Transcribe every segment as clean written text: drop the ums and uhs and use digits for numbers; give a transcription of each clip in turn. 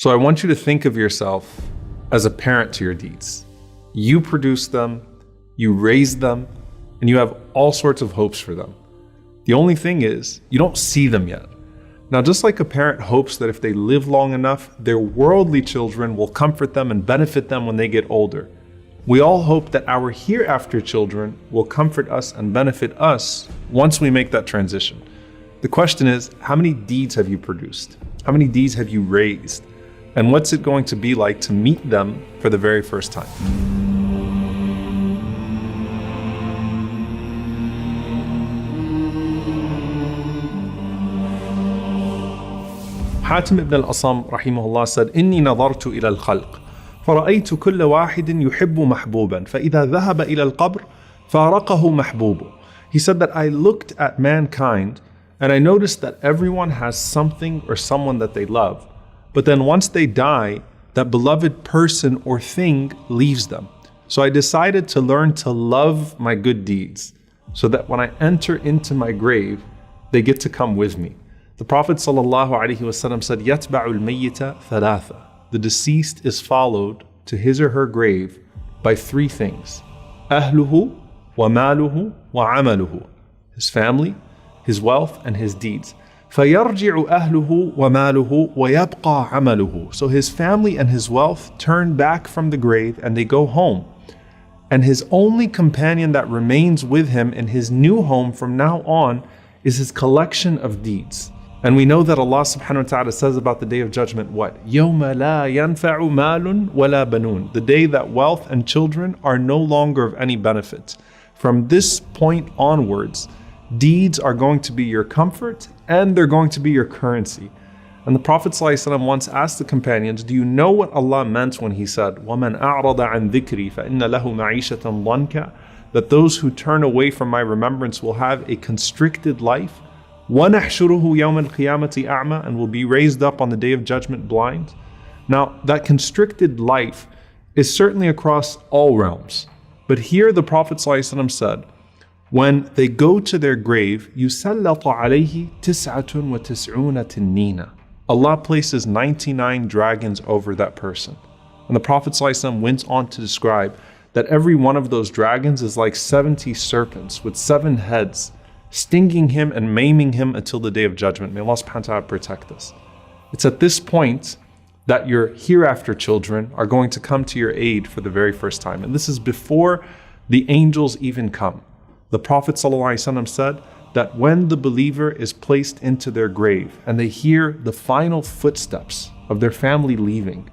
So I want you to think of yourself as a parent to your deeds. You produce them, you raise them, and you have all sorts of hopes for them. The only thing is, you don't see them yet. Now, just like a parent hopes that if they live long enough, their worldly children will comfort them and benefit them when they get older, we all hope that our hereafter children will comfort us and benefit us once we make that transition. The question is, how many deeds have you produced? How many deeds have you raised? And what's it going to be like to meet them for the very first time? Hatim ibn al-Asam rahimahullah said, إني نظرت إلى الخلق فرأيت كل واحد يحب محبوبا فإذا ذهب إلى القبر فارقه محبوبه. He said that I looked at mankind and I noticed that everyone has something or someone that they love. But then once they die, that beloved person or thing leaves them. So I decided to learn to love my good deeds so that when I enter into my grave, they get to come with me. The Prophet ﷺ said, يَتْبَعُ الْمَيِّتَ ثَلَاثًا. The deceased is followed to his or her grave by three things. أَهْلُهُ وَمَالُهُ وَعَمَلُهُ. His family, his wealth, and his deeds. فَيَرْجِعُ أَهْلُهُ وَمَالُهُ وَيَبْقَى عَمَلُهُ. So his family and his wealth turn back from the grave and they go home. And his only companion that remains with him in his new home from now on is his collection of deeds. And we know that Allah subhanahu wa ta'ala says about the Day of Judgment what? يَوْمَ لَا يَنْفَعُ مَالٌ وَلَا بَنُونَ. The day that wealth and children are no longer of any benefit. From this point onwards, deeds are going to be your comfort and they're going to be your currency. And the Prophet ﷺ once asked the companions, do you know what Allah meant when he said, وَمَنْ أَعْرَضَ عَنْ ذِكْرِي فَإِنَّ لَهُ مَعِيشَةً ضَنْكَ? That those who turn away from my remembrance will have a constricted life. وَنَحْشُرُهُ يَوْمَ الْقِيَامَةِ أَعْمَى, and will be raised up on the Day of Judgment blind. Now, that constricted life is certainly across all realms. But here the Prophet ﷺ said, when they go to their grave, يُسَلَّطُ عَلَيْهِ تِسْعَةٌ وَتِسْعُونَ تِنِّينَ. Allah places 99 dragons over that person. And the Prophet ﷺ went on to describe that every one of those dragons is like 70 serpents with 7 heads, stinging him and maiming him until the Day of Judgment. May Allah subhanahu wa ta'ala protect us. It's at this point that your hereafter children are going to come to your aid for the very first time. And this is before the angels even come. The Prophet ﷺ said that when the believer is placed into their grave and they hear the final footsteps of their family leaving,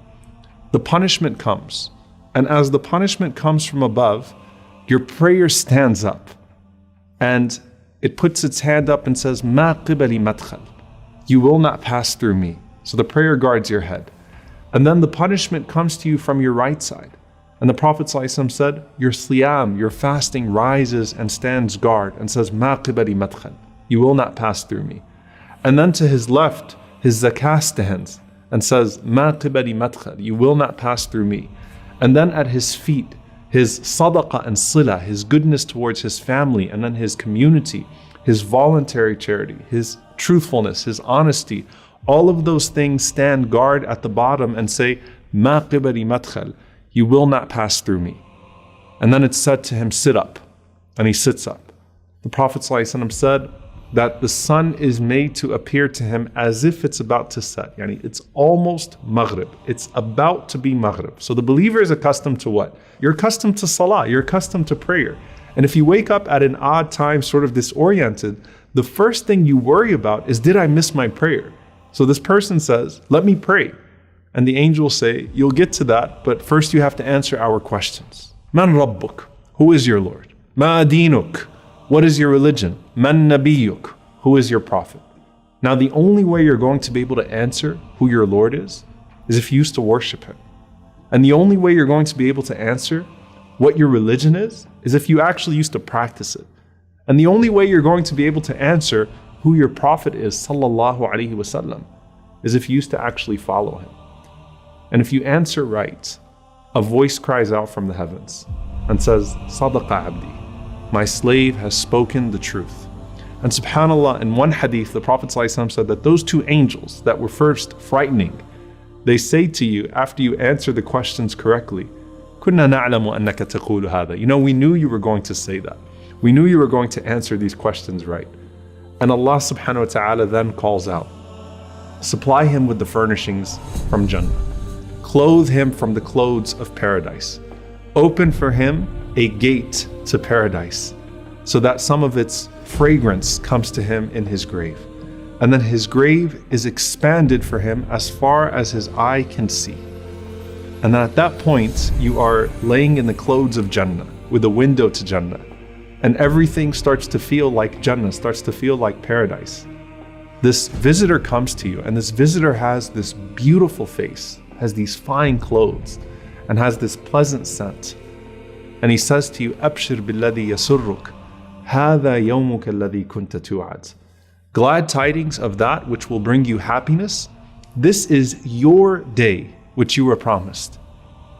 the punishment comes. And as the punishment comes from above, your prayer stands up and it puts its hand up and says, مَا قِبَلِ مَدْخَلٍ. You will not pass through me. So the prayer guards your head. And then the punishment comes to you from your right side. And the Prophet ﷺ said, your siyam, your fasting rises and stands guard and says, مَا قِبَلِ مَدْخَلٍ. You will not pass through me. And then to his left, his zakah stands and says, مَا قِبَلِ مَدْخَلٍ. You will not pass through me. And then at his feet, his sadaqah and sila, his goodness towards his family and then his community, his voluntary charity, his truthfulness, his honesty, all of those things stand guard at the bottom and say, مَا قِبَلِ مَدْخَلٍ. You will not pass through me. And then it's said to him, sit up. And he sits up. The Prophet ﷺ said that the sun is made to appear to him as if it's about to set. Yani it's almost Maghrib. It's about to be Maghrib. So the believer is accustomed to what? You're accustomed to salah. You're accustomed to prayer. And if you wake up at an odd time, sort of disoriented, the first thing you worry about is, did I miss my prayer? So this person says, let me pray. And the angels say, you'll get to that, but first you have to answer our questions. Man Rabbuk? Who is your Lord? Ma dinuk? What is your religion? Man Nabiyuk? Who is your prophet? Now the only way you're going to be able to answer who your Lord is if you used to worship him. And the only way you're going to be able to answer what your religion is if you actually used to practice it. And the only way you're going to be able to answer who your prophet is, sallallahu alaihi wasallam, is if you used to actually follow him. And if you answer right, a voice cries out from the heavens and says, Sadaqa abdi, my slave has spoken the truth. And subhanAllah, in one hadith, the Prophet ﷺ said that those two angels that were first frightening, They say to you after you answer the questions correctly, كُنَّا نَعْلَمُ أَنَّكَ تَقُولُ هَذَا. You know, we knew you were going to say that. We knew you were going to answer these questions right. And Allah subhanahu wa ta'ala then calls out, supply him with the furnishings from Jannah. Clothe him from the clothes of paradise. Open for him a gate to paradise so that some of its fragrance comes to him in his grave. And then his grave is expanded for him as far as his eye can see. And then at that point, you are laying in the clothes of Jannah with a window to Jannah. And everything starts to feel like Jannah, starts to feel like paradise. This visitor comes to you, and this visitor has this beautiful face, has these fine clothes, and has this pleasant scent. And he says to you, أبشر بالذي يسرك هذا يومك الذي كنت توعد. Glad tidings of that which will bring you happiness. This is your day which you were promised.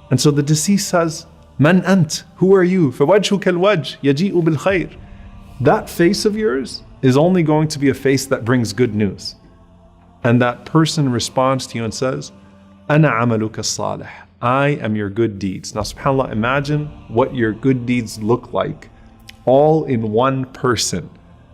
And so the deceased says, Man ant, who are you? فَوَجْهُكَ الْوَجْهِ يَجِيءُ بِالْخَيْرِ. That face of yours is only going to be a face that brings good news. And that person responds to you and says, أَنَا عَمَلُكَ الصَّالِحِ. I am your good deeds. Now subhanAllah, imagine what your good deeds look like all in one person.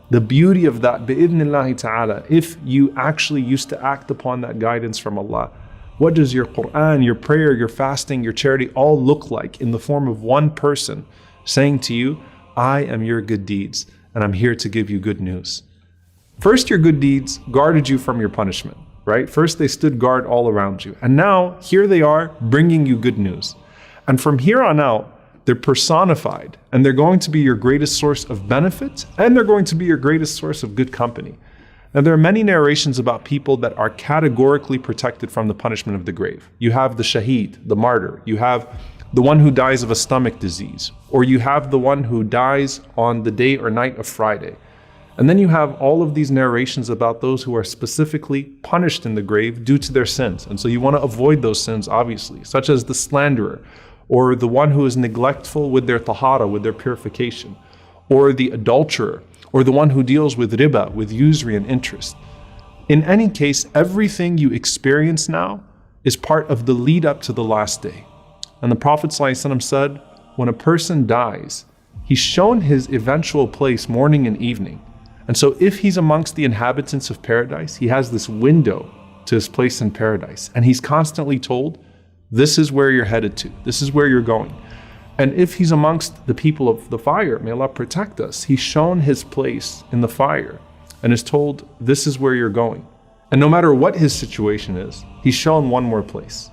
The beauty of that, bi'idhnillahi ta'ala, if you actually used to act upon that guidance from Allah. What does your Quran, your prayer, your fasting, your charity all look like in the form of one person saying to you, I am your good deeds and I'm here to give you good news. First, your good deeds guarded you from your punishment, right? First, they stood guard all around you. And now, here they are bringing you good news. And from here on out, they're personified and they're going to be your greatest source of benefit and they're going to be your greatest source of good company. Now, there are many narrations about people that are categorically protected from the punishment of the grave. You have the shaheed, the martyr. You have the one who dies of a stomach disease. Or you have the one who dies on the day or night of Friday. And then you have all of these narrations about those who are specifically punished in the grave due to their sins. And so you want to avoid those sins, obviously, such as the slanderer, or the one who is neglectful with their tahara, with their purification, or the adulterer, or the one who deals with riba, with usury and interest. In any case, everything you experience now is part of the lead up to the last day. And the Prophet ﷺ said, when a person dies, he's shown his eventual place morning and evening. And so if he's amongst the inhabitants of paradise, he has this window to his place in paradise. And he's constantly told, this is where you're headed to, this is where you're going. And if he's amongst the people of the fire, may Allah protect us, he's shown his place in the fire and is told, this is where you're going. And no matter what his situation is, he's shown one more place.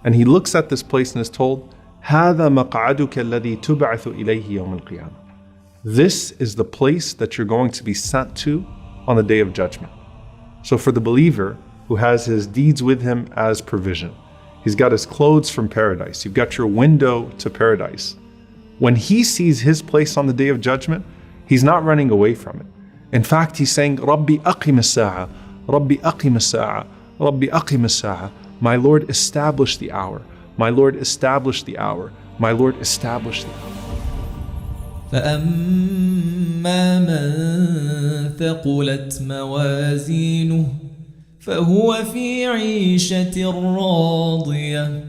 And he looks at this place and is told, هَذَا مَقْعَدُكَ الَّذِي تُبْعَثُ إِلَيْهِ يَوْمَ الْقِيَامَةِ. This is the place that you're going to be sent to on the day of judgment. So for the believer who has his deeds with him as provision, he's got his clothes from paradise. You've got your window to paradise. When he sees his place on the day of judgment, he's not running away from it. In fact, he's saying, Rabbi aqim as-sa'a, Rabbi aqim as-sa'a, Rabbi aqim as-sa'a. My Lord, establish the hour. My Lord, establish the hour. My Lord, establish the hour. فأما من ثقلت موازينه فهو في عيشة راضية